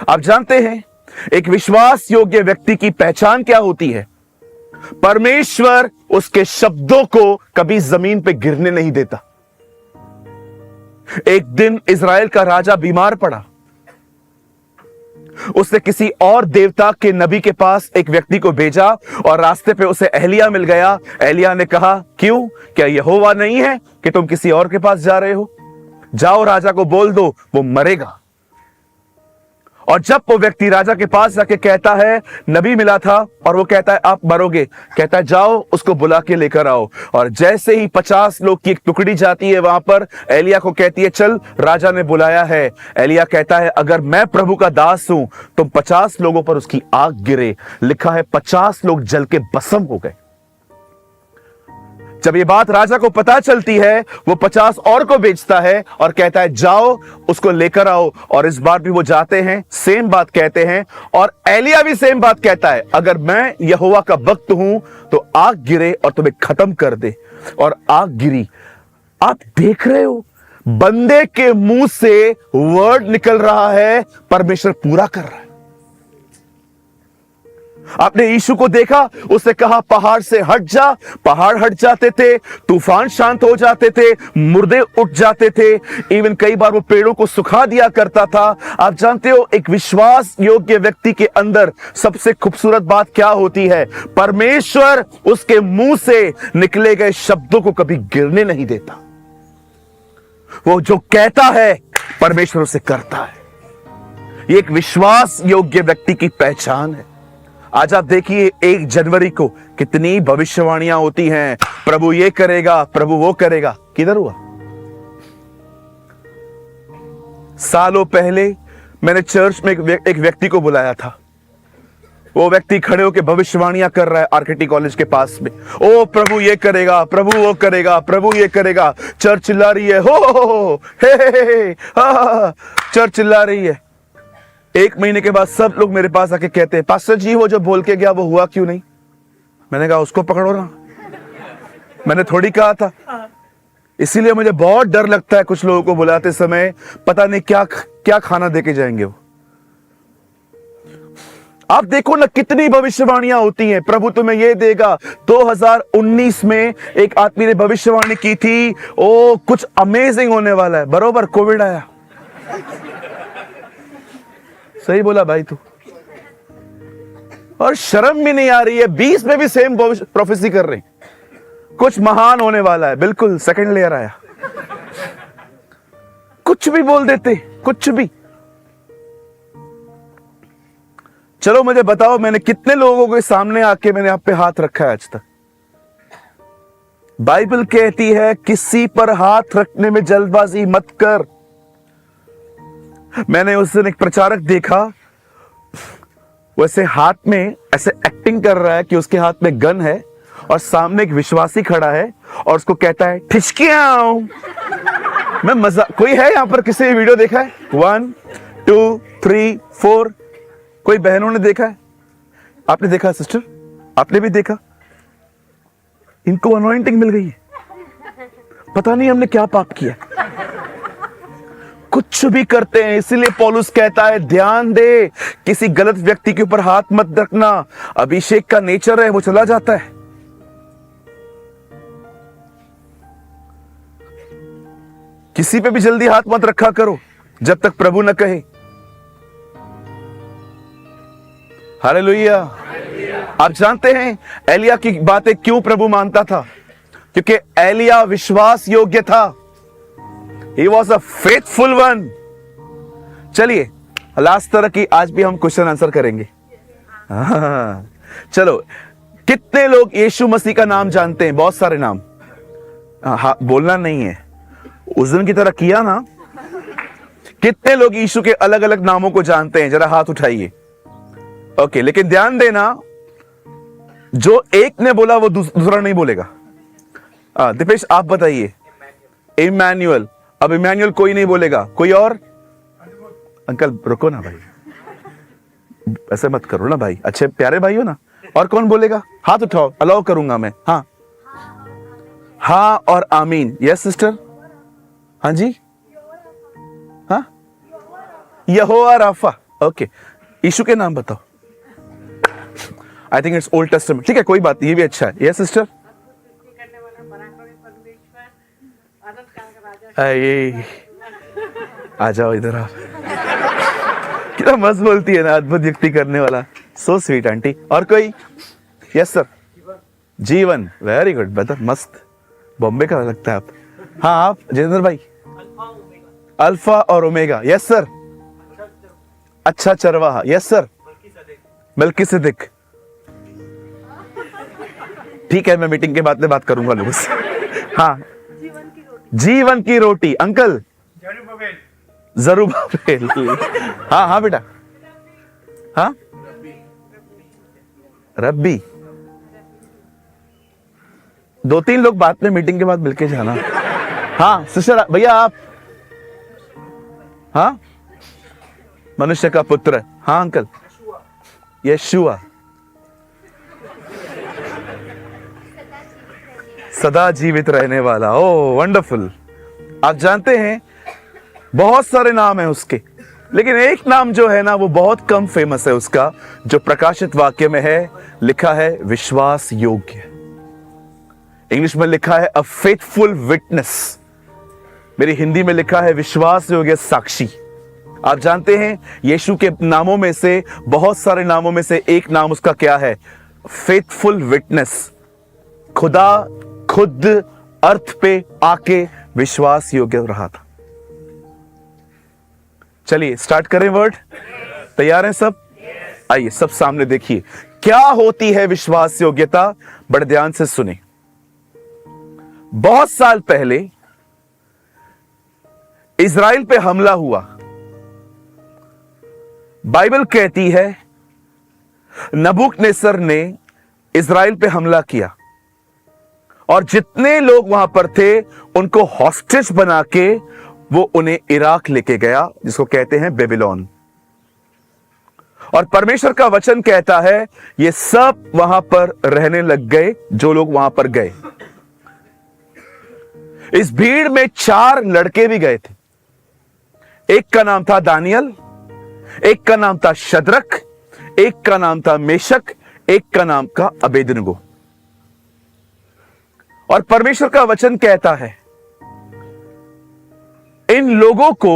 आप जानते हैं एक विश्वास योग्य व्यक्ति की पहचान क्या होती है? परमेश्वर उसके शब्दों को कभी जमीन पे गिरने नहीं देता। एक दिन इज़राइल का राजा बीमार पड़ा। उसने किसी और देवता के नबी के पास एक व्यक्ति को भेजा और रास्ते पे उसे एलिया मिल गया। एलिया ने कहा, क्यों, क्या यहोवा नहीं है कि तुम किसी और के पास जा रहे हो? जाओ, राजा को बोल दो, वो मरेगा। और जब वो व्यक्ति राजा के पास जाके कहता है, नबी मिला था और वो कहता है आप मरोगे, कहता है जाओ उसको बुला के लेकर आओ। और जैसे ही 50 लोग की एक टुकड़ी जाती है वहां पर, एलिया को कहती है चल, राजा ने बुलाया है। एलिया कहता है अगर मैं प्रभु का दास हूं तो 50 लोगों पर उसकी आग गिरे। लिखा है 50 लोग जल के भस्म हो गए। जब ये बात राजा को पता चलती है, वो 50 और को भेजता है और कहता है जाओ उसको लेकर आओ। और इस बार भी वो जाते हैं, सेम बात कहते हैं और एलिया भी सेम बात कहता है, अगर मैं यहोवा का भक्त हूं तो आग गिरे और तुम्हें खत्म कर दे। और आग गिरी। आप देख रहे हो, बंदे के मुंह से वर्ड निकल रहा है, परमेश्वर पूरा कर रहा है। आपने यीशु को देखा, उसने कहा पहाड़ से हट जा, पहाड़ हट जाते थे, तूफान शांत हो जाते थे, मुर्दे उठ जाते थे, इवन कई बार वो पेड़ों को सुखा दिया करता था। आप जानते हो एक विश्वास योग्य व्यक्ति के अंदर सबसे खूबसूरत बात क्या होती है? परमेश्वर उसके मुंह से निकले गए शब्दों को कभी गिरने नहीं देता। वो जो कहता है परमेश्वर उसे करता है। ये एक विश्वास योग्य व्यक्ति की पहचान है। आज आप देखिए 1 जनवरी को कितनी भविष्यवाणियां होती हैं, प्रभु ये करेगा, प्रभु वो करेगा। किधर हुआ? सालों पहले मैंने चर्च में एक व्यक्ति को बुलाया था। वो व्यक्ति खड़े होकर भविष्यवाणियां कर रहा है आरकेटी कॉलेज के पास में। ओ प्रभु ये करेगा, प्रभु वो करेगा, प्रभु ये करेगा। चर्च चिल्ला रही है, हो हे हा, चर्च चिल्ला रही है। 1 महीने के बाद सब लोग मेरे पास आके कहते हैं, पास्टर जी वो जो बोल के गया वो हुआ क्यों नहीं? मैंने कहा उसको पकड़ो ना, मैंने थोड़ी कहा था। इसीलिए मुझे बहुत डर लगता है कुछ लोगों को बुलाते समय, पता नहीं क्या क्या खाना देके जाएंगे वो। आप देखो ना कितनी भविष्यवाणियां होती हैं, प्रभु तुम्हें ये देगा। 2019 में एक आदमी ने भविष्यवाणी की थी, ओ कुछ अमेजिंग होने वाला है। बरोबर कोविड आया। सही बोला भाई तू। और शर्म भी नहीं आ रही है, 20 में भी सेम प्रोफेसी कर रहे हैं, कुछ महान होने वाला है। बिल्कुल सेकंड लेयर आया, कुछ भी बोल देते, कुछ भी। चलो मुझे बताओ, मैंने कितने लोगों के सामने आके मैंने आप पे हाथ रखा है आज तक? बाइबल कहती है किसी पर हाथ रखने में जल्दबाजी मत कर। मैंने उस दिन एक प्रचारक देखा, वैसे हाथ में ऐसे एक्टिंग कर रहा है कि उसके हाथ में गन है और सामने एक विश्वासी खड़ा है और उसको कहता है ठिचकियां। मैं मजा, कोई है यहां पर किसी ने वीडियो देखा है? 1 2 3 4। कोई बहनों ने देखा है? आपने देखा सिस्टर? आपने भी देखा? इनको अनॉइंटिंग मिल गई है, पता नहीं हमने क्या पाप किया। कुछ भी करते हैं। इसीलिए पौलुस कहता है ध्यान दे, किसी गलत व्यक्ति के ऊपर हाथ मत रखना। अभिषेक का नेचर है, वो चला जाता है। किसी पे भी जल्दी हाथ मत रखा करो जब तक प्रभु न कहे। हालेलुया। आप जानते हैं एलिया की बातें क्यों प्रभु मानता था? क्योंकि एलिया विश्वास योग्य था। He was a faithful one. चलिए लास्ट तरह की आज भी हम क्वेश्चन आंसर करेंगे। चलो, कितने लोग यीशु मसीह का नाम जानते हैं? बहुत सारे नाम। हाँ, बोलना नहीं है, उस दिन की तरह किया ना। कितने लोग यीशु के अलग अलग नामों को जानते हैं? जरा हाथ उठाइए। ओके, लेकिन ध्यान देना, जो एक ने बोला वो दूसरा नहीं बोलेगा। दीपेश आप बताइए। इमैनुअल। अब इमैनुअल कोई नहीं बोलेगा, कोई और? अंकल रुको ना भाई, ऐसे मत करो ना भाई, अच्छे प्यारे भाई हो ना। और कौन बोलेगा? हाथ उठाओ, अलाउ करूंगा मैं। हाँ हाँ और आमीन। Yes sister. हाँ जी, हाँ यहोवा राफा। ओके, यीशु के नाम बताओ। I think it's old testament. ठीक है, कोई बात नहीं, ये भी अच्छा है। Yes sister. ये आ जाओ इधर आप। कितना मस्त बोलती है ना, अद्भुत व्यक्ति करने वाला। So sweet aunty. और कोई? Yes sir. जीवन, वेरी गुड ब्रदर, मस्त। बॉम्बे का लगता है आप। हाँ आप जितेंद्र भाई? अल्फा और ओमेगा। Yes sir. अच्छा चरवाहा। Yes sir. मल्कीसेदेक। ठीक है, मैं मीटिंग के बाद में बात करूंगा लोगों से। हाँ, जीवन की रोटी। अंकल? जरूबाबेल। हाँ हाँ बेटा। हाँ, रब्बी। 2-3 लोग बात में मीटिंग के बाद मिलके जाना। हाँ सिस्टर, भैया आप? हाँ, मनुष्य का पुत्र। हाँ अंकल? यशुआ। सदा जीवित रहने वाला। ओ वंडरफुल। आप जानते हैं बहुत सारे नाम हैं उसके, लेकिन एक नाम जो है ना वो बहुत कम फेमस है उसका, जो प्रकाशित वाक्य में है। लिखा है विश्वास योग्य। इंग्लिश में लिखा है अ फेथफुल विटनेस। मेरी हिंदी में लिखा है विश्वास योग्य साक्षी। आप जानते हैं यीशु के नामों में से, बहुत सारे नामों में से एक नाम उसका क्या है? Faithful witness. खुदा खुद अर्थ पे आके विश्वास योग्य रहा था। चलिए स्टार्ट करें वर्ड। तैयार हैं सब? आइए सब सामने देखिए क्या होती है विश्वास योग्यता। बड़े ध्यान से सुने। बहुत साल पहले इजराइल पे हमला हुआ। बाइबल कहती है नबूकदनेस्सर ने इजराइल पे हमला किया और जितने लोग वहां पर थे उनको हॉस्टेज बना के वो उन्हें इराक लेके गया, जिसको कहते हैं बेबीलोन। और परमेश्वर का वचन कहता है ये सब वहां पर रहने लग गए जो लोग वहां पर गए। इस भीड़ में 4 लड़के भी गए थे। एक का नाम था दानियल, एक का नाम था शद्रक, एक का नाम था मेशक, एक का नाम का अबेदनगो। और परमेश्वर का वचन कहता है इन लोगों को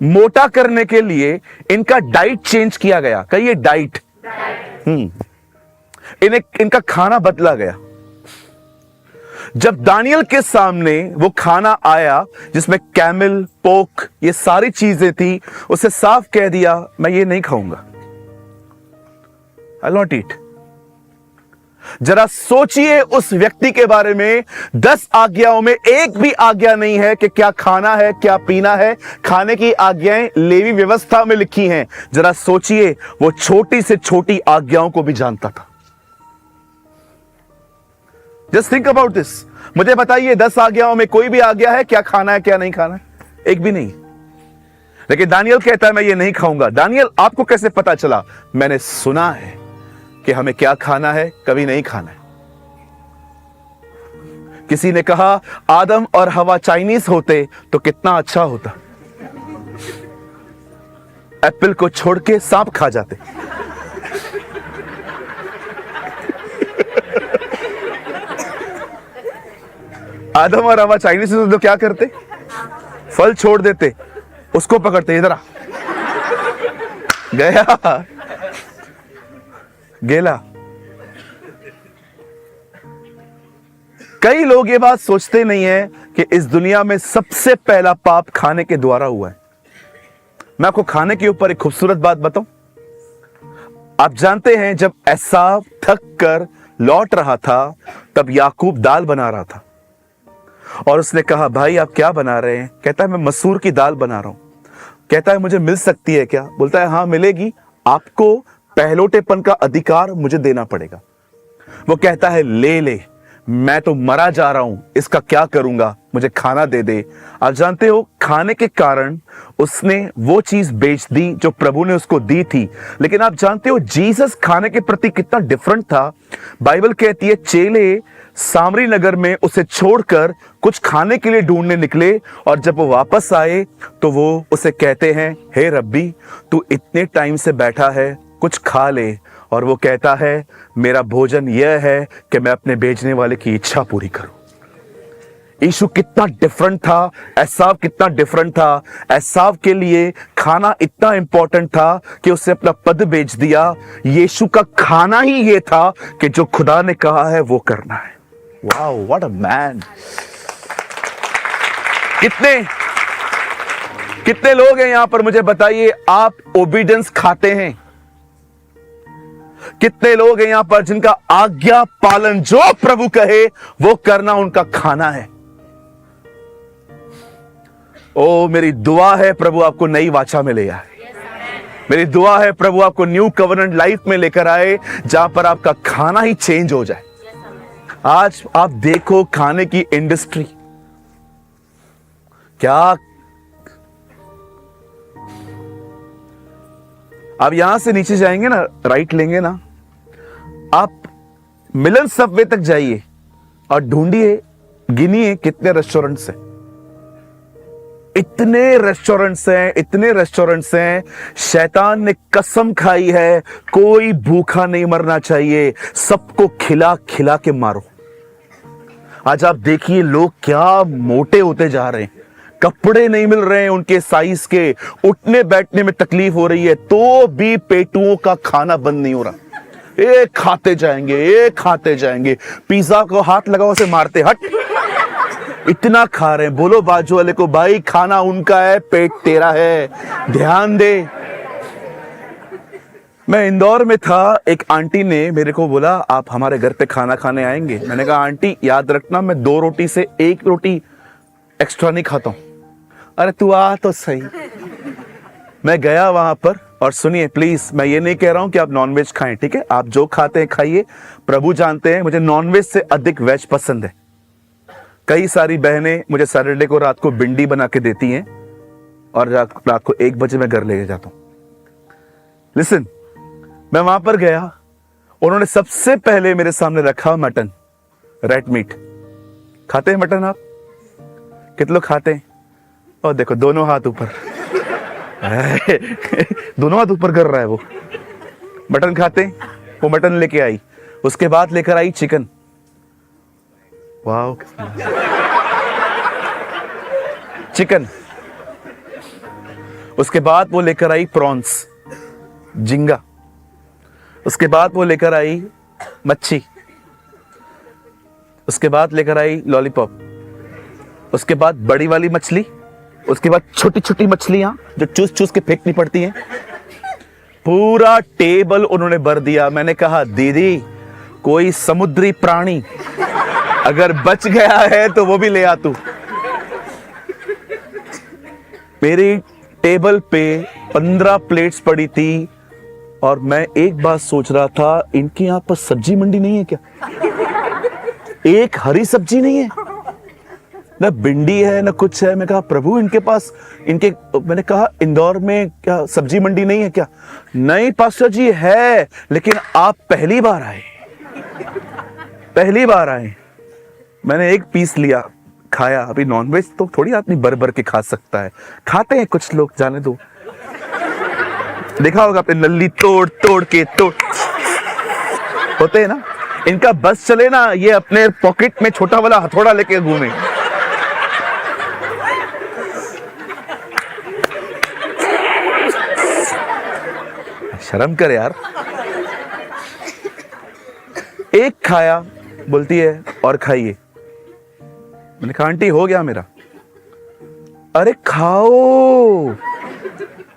मोटा करने के लिए इनका डाइट चेंज किया गया। कहिए डाइट। इनका खाना बदला गया। जब दानियल के सामने वो खाना आया जिसमें कैमल, पोक, ये सारी चीजें थी, उसे साफ कह दिया मैं ये नहीं खाऊंगा, आई नॉट ईट। जरा सोचिए उस व्यक्ति के बारे में। 10 आज्ञाओं में एक भी आज्ञा नहीं है कि क्या खाना है, क्या पीना है। खाने की आज्ञाएं लेवी व्यवस्था में लिखी हैं। जरा सोचिए वो छोटी से छोटी आज्ञाओं को भी जानता था। Just think about this. मुझे बताइए 10 आज्ञाओं में कोई भी आज्ञा है क्या खाना है क्या नहीं खाना है? एक भी नहीं। लेकिन दानियल कहता है मैं ये नहीं खाऊंगा। दानियल आपको कैसे पता चला? मैंने सुना है कि हमें क्या खाना है, कभी नहीं खाना है। किसी ने कहा आदम और हवा चाइनीज होते तो कितना अच्छा होता। एप्पल को छोड़ के सांप खा जाते। आदम और हवा चाइनीज होते तो क्या करते? फल छोड़ देते, उसको पकड़ते। इधर आ गया गेला। कई लोग ये बात सोचते नहीं है कि इस दुनिया में सबसे पहला पाप खाने के द्वारा हुआ है। मैं आपको खाने के ऊपर एक खूबसूरत बात बताऊं। आप जानते हैं जब एसाव थक कर लौट रहा था तब याकूब दाल बना रहा था और उसने कहा भाई आप क्या बना रहे हैं? कहता है मैं मसूर की दाल बना रहा हूं। कहता है मुझे मिल सकती है क्या? बोलता है हाँ मिलेगी, आपको पहलोटेपन का अधिकार मुझे देना पड़ेगा। वो कहता है ले ले। मैं तो मरा जा रहा हूं, इसका क्या करूंगा, मुझे खाना दे दे। आप जानते हो खाने के कारण उसने वो चीज बेच दी जो प्रभु ने उसको दी थी। लेकिन आप जानते हो जीसस खाने के प्रति कितना डिफरेंट था। बाइबल कहती है चेले सामरी नगर में उसे छोड़कर कुछ खाने के लिए ढूंढने निकले, और जब वो वापस आए तो वो उसे कहते हैं, हे रब्बी, तू इतने टाइम से बैठा है, कुछ खा ले। और वो कहता है, मेरा भोजन यह है कि मैं अपने भेजने वाले की इच्छा पूरी करूं। यीशु कितना डिफरेंट था, एसाव कितना डिफरेंट था। एसाव के लिए खाना इतना इंपॉर्टेंट था कि उसने अपना पद बेच दिया। यीशु का खाना ही ये था कि जो खुदा ने कहा है वो करना है। Wow, what a man. कितने लोग हैं यहां पर, मुझे बताइए, आप ओबीडियंस खाते हैं? कितने लोग हैं यहां पर जिनका आज्ञा पालन, जो प्रभु कहे वो करना उनका खाना है? ओ मेरी दुआ है प्रभु आपको नई वाचा में ले आए। मेरी दुआ है प्रभु आपको न्यू कवर्नेंट लाइफ में लेकर आए, जहां पर आपका खाना ही चेंज हो जाए। आज आप देखो खाने की इंडस्ट्री क्या। आप यहां से नीचे जाएंगे ना, राइट लेंगे ना, आप मिलन सबवे तक जाइए और ढूंढिए, गिनिए कितने रेस्टोरेंट्स हैं। इतने रेस्टोरेंट्स हैं। शैतान ने कसम खाई है कोई भूखा नहीं मरना चाहिए, सबको खिला खिला के मारो। आज आप देखिए लोग क्या मोटे होते जा रहे हैं, कपड़े नहीं मिल रहे हैं उनके साइज के, उठने बैठने में तकलीफ हो रही है, तो भी पेटुओं का खाना बंद नहीं हो रहा। एक खाते जाएंगे, पिज्जा को हाथ लगाओ से मारते, हट, इतना खा रहे हैं। बोलो बाजू वाले को, भाई खाना उनका है, पेट तेरा है, ध्यान दे। मैं इंदौर में था, एक आंटी ने मेरे को बोला आप हमारे घर पे खाना खाने आएंगे। मैंने कहा आंटी याद रखना मैं 2 रोटी से 1 रोटी एक्स्ट्रा नहीं खाता हूं। अरे तू आ तो सही। मैं गया वहां पर, और सुनिए प्लीज, मैं ये नहीं कह रहा हूं कि आप नॉनवेज खाएं, ठीक है, आप जो खाते हैं खाइए। प्रभु जानते हैं मुझे नॉनवेज से अधिक वेज पसंद है। कई सारी बहनें मुझे सैटरडे को रात को भिंडी बना के देती हैं, और रात को 1 बजे मैं घर ले जाता हूं। लिसन, मैं वहां पर गया, उन्होंने सबसे पहले मेरे सामने रखा मटन, रेड मीट। खाते हैं मटन आप? कितने लोग खाते हैं? और देखो दोनों हाथ ऊपर दोनों हाथ ऊपर कर रहा है वो। मटन खाते हैं? वो मटन लेके आई, उसके बाद लेकर आई चिकन। वाह, चिकन। उसके बाद वो लेकर आई प्रॉन्स, झींगा। उसके बाद वो लेकर आई मच्छी। उसके बाद लेकर आई लॉलीपॉप। उसके बाद बड़ी वाली मछली। उसके बाद छोटी छोटी मछलियां जो चूस चूस के फेंकनी पड़ती हैं। पूरा टेबल उन्होंने भर दिया। मैंने कहा दीदी, कोई समुद्री प्राणी अगर बच गया है तो वो भी ले आ तू। मेरी टेबल पे 15 प्लेट्स पड़ी थी, और मैं एक बात सोच रहा था, इनके यहां पर सब्जी मंडी नहीं है क्या? एक हरी सब्जी नहीं है, ना भिंडी है ना कुछ है। मैं कहा प्रभु इनके पास, मैंने कहा इंदौर में क्या सब्जी मंडी नहीं है क्या? नहीं पास्टर जी है, लेकिन आप पहली बार आए। मैंने 1 पीस लिया, खाया। अभी नॉनवेज तो थोड़ी आदमी भर भर के खा सकता है, खाते हैं कुछ लोग, जाने दो। देखा होगा आपने, नल्ली तोड़ तोड़ के होते हैं ना, इनका बस चले ना, ये अपने पॉकेट में छोटा वाला हथौड़ा लेके घूमे। शर्म कर यार। एक खाया, बोलती है और खाइए। मैंने कहा आंटी हो गया मेरा। अरे खाओ।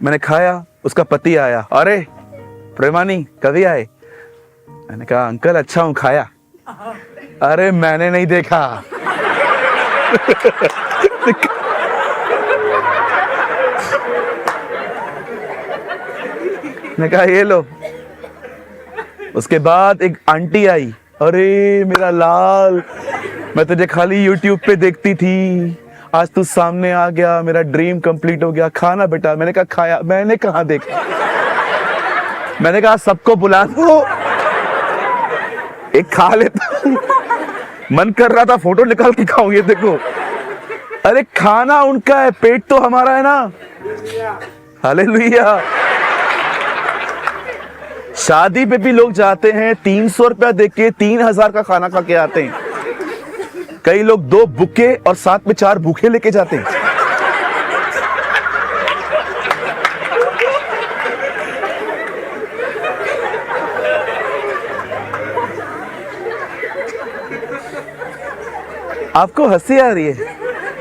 मैंने खाया, उसका पति आया, अरे प्रेमानी कभी आए? मैंने कहा अंकल अच्छा हूं, खाया? अरे मैंने नहीं देखा। मैंने कहा ये लो। उसके बाद एक आंटी आई, अरे मेरा लाल, मैं तुझे खाली YouTube पे देखती थी, आज तू सामने आ गया, मेरा ड्रीम कंप्लीट हो गया। खाना बेटा। मैंने कहा खाया। मैंने कहा देखा, मैंने कहा सबको बुला दो, एक खा लेता। मन कर रहा था फोटो निकाल के खाऊं, ये देखो। अरे खाना उनका है, पेट तो हमारा है ना। हालेलुया। शादी पे भी लोग जाते हैं, 300 रुपया दे के 3000 का खाना खा के आते हैं। कई लोग 2 बुके और साथ में 4 भूखे लेके जाते हैं। आपको हंसी आ रही है,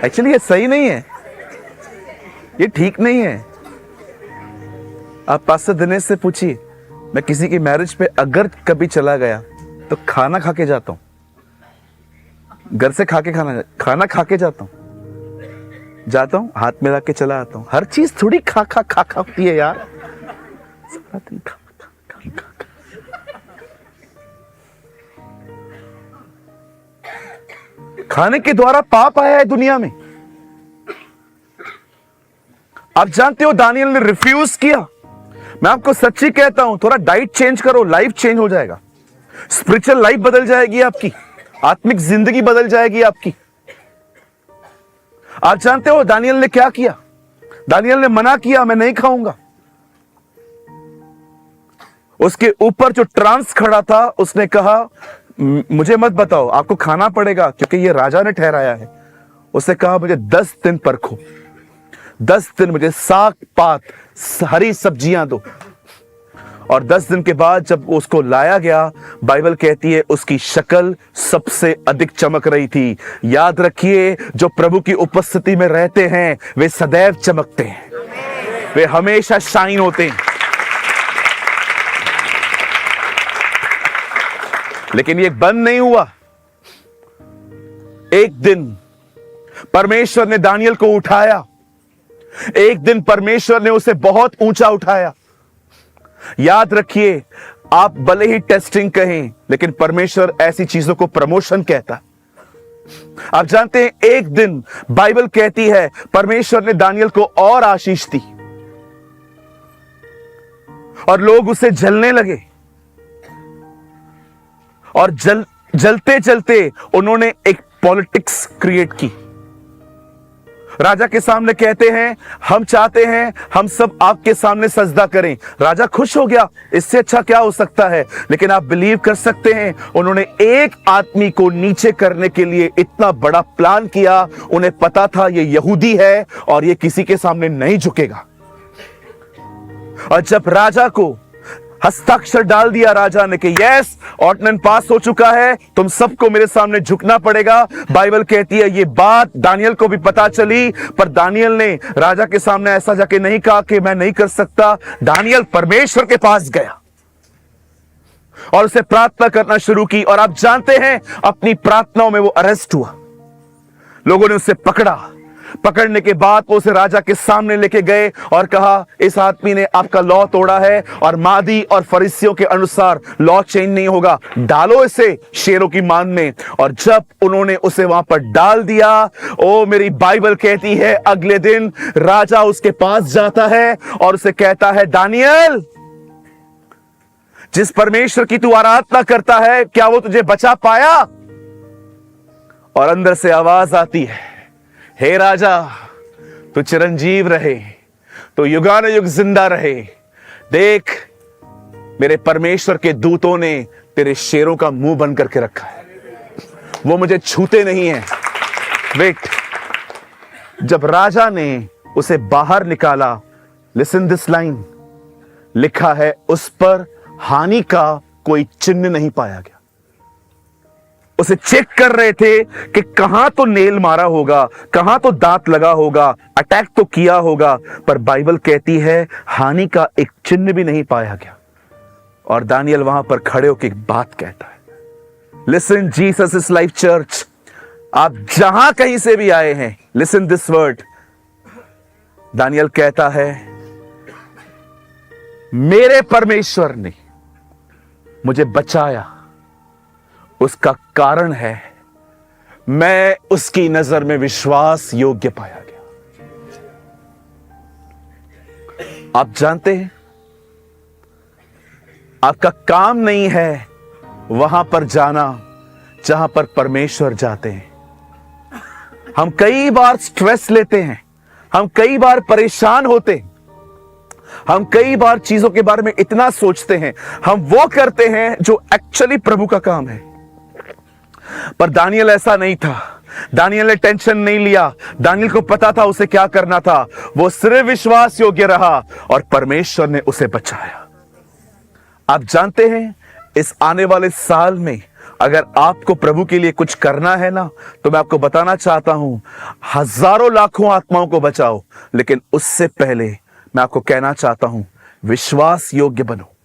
एक्चुअली ये सही नहीं है, ये ठीक नहीं है। आप पास्टर दिनेश से पूछिए, मैं किसी की मैरिज पे अगर कभी चला गया तो खाना खा के जाता हूं, घर से खाना खा के जाता हूं, हाथ मिला के चला आता हूं। हर चीज थोड़ी खा होती है यार। सारा दिन खा। खाने के द्वारा पाप आया है दुनिया में। आप जानते हो दानियल ने रिफ्यूज किया। मैं आपको सच्ची कहता हूं, थोड़ा डाइट चेंज करो, लाइफ चेंज हो जाएगा। स्पिरिचुअल लाइफ बदल जाएगी आपकी, आत्मिक जिंदगी बदल जाएगी आपकी। आप जानते हो दानियल ने क्या किया? दानियल ने मना किया, मैं नहीं खाऊंगा। उसके ऊपर जो ट्रांस खड़ा था उसने कहा मुझे मत बताओ, आपको खाना पड़ेगा क्योंकि ये राजा ने ठहराया है। उसने कहा मुझे 10 दिन परखो, 10 दिन मुझे साग पात हरी सब्जियां दो। और 10 दिन के बाद जब उसको लाया गया, बाइबल कहती है उसकी शक्ल सबसे अधिक चमक रही थी। याद रखिए, जो प्रभु की उपस्थिति में रहते हैं वे सदैव चमकते हैं, वे हमेशा शाइन होते हैं। लेकिन ये बंद नहीं हुआ। एक दिन परमेश्वर ने दानियल को उठाया, एक दिन परमेश्वर ने उसे बहुत ऊंचा उठाया। याद रखिए, आप भले ही टेस्टिंग कहें, लेकिन परमेश्वर ऐसी चीजों को प्रमोशन कहता है। आप जानते हैं, एक दिन बाइबल कहती है परमेश्वर ने दानियल को और आशीष दी और लोग उसे जलने लगे। और जलते जलते उन्होंने एक पॉलिटिक्स क्रिएट की। राजा के सामने कहते हैं हम चाहते हैं हम सब आपके सामने सजदा करें। राजा खुश हो गया, इससे अच्छा क्या हो सकता है। लेकिन आप बिलीव कर सकते हैं, उन्होंने एक आदमी को नीचे करने के लिए इतना बड़ा प्लान किया। उन्हें पता था ये यहूदी है और ये किसी के सामने नहीं झुकेगा। और जब राजा को हस्ताक्षर डाल दिया राजा ने कि यस, ऑर्डिनेंस पास हो चुका है, तुम सबको मेरे सामने झुकना पड़ेगा। बाइबल कहती है ये बात दानियल को भी पता चली, पर दानियल ने राजा के सामने ऐसा जाके नहीं कहा कि मैं नहीं कर सकता। दानियल परमेश्वर के पास गया और उसे प्रार्थना करना शुरू की। और आप जानते हैं, अपनी प्रार्थनाओं में वो अरेस्ट हुआ। लोगों ने उसे पकड़ा। पकड़ने के बाद वो उसे राजा के सामने लेके गए और कहा इस आदमी ने आपका लॉ तोड़ा है और मादी और फरीसियों के अनुसार लॉ चेंज नहीं होगा, डालो इसे शेरों की मान में। और जब उन्होंने उसे वहां पर डाल दिया, ओ मेरी बाइबल कहती है अगले दिन राजा उसके पास जाता है और उसे कहता है दानियल, जिस परमेश्वर की तू आराधना करता है क्या वो तुझे बचा पाया? और अंदर से आवाज आती है, हे राजा, तू चिरंजीव रहे, तो युगानुयुग जिंदा रहे। देख, मेरे परमेश्वर के दूतों ने तेरे शेरों का मुंह बंद करके रखा है, वो मुझे छूते नहीं है। वेट, जब राजा ने उसे बाहर निकाला, लिसन दिस लाइन, लिखा है उस पर हानि का कोई चिन्ह नहीं पाया गया। उसे चेक कर रहे थे कि कहां तो नेल मारा होगा, कहां तो दांत लगा होगा, अटैक तो किया होगा, पर बाइबल कहती है हानि का एक चिन्ह भी नहीं पाया गया। और दानियल वहां पर खड़े होकर एक बात कहता है, listen, Jesus is life church, आप जहां कहीं से भी आए हैं, लिसन दिस वर्ड। दानियल कहता है मेरे परमेश्वर ने मुझे बचाया उसका कारण है मैं उसकी नजर में विश्वास योग्य पाया गया। आप जानते हैं, आपका काम नहीं है वहां पर जाना जहां पर परमेश्वर जाते हैं। हम कई बार स्ट्रेस लेते हैं, हम कई बार परेशान होते हैं, हम कई बार चीजों के बारे में इतना सोचते हैं, हम वो करते हैं जो एक्चुअली प्रभु का काम है। पर दानियल ऐसा नहीं था। दानियल ने टेंशन नहीं लिया। दानियल को पता था उसे क्या करना था। वो सिर्फ विश्वास योग्य रहा और परमेश्वर ने उसे बचाया। आप जानते हैं, इस आने वाले साल में अगर आपको प्रभु के लिए कुछ करना है ना, तो मैं आपको बताना चाहता हूं, हजारों लाखों आत्माओं को बचाओ, लेकिन उससे पहले मैं आपको कहना चाहता हूं, विश्वास योग्य बनो।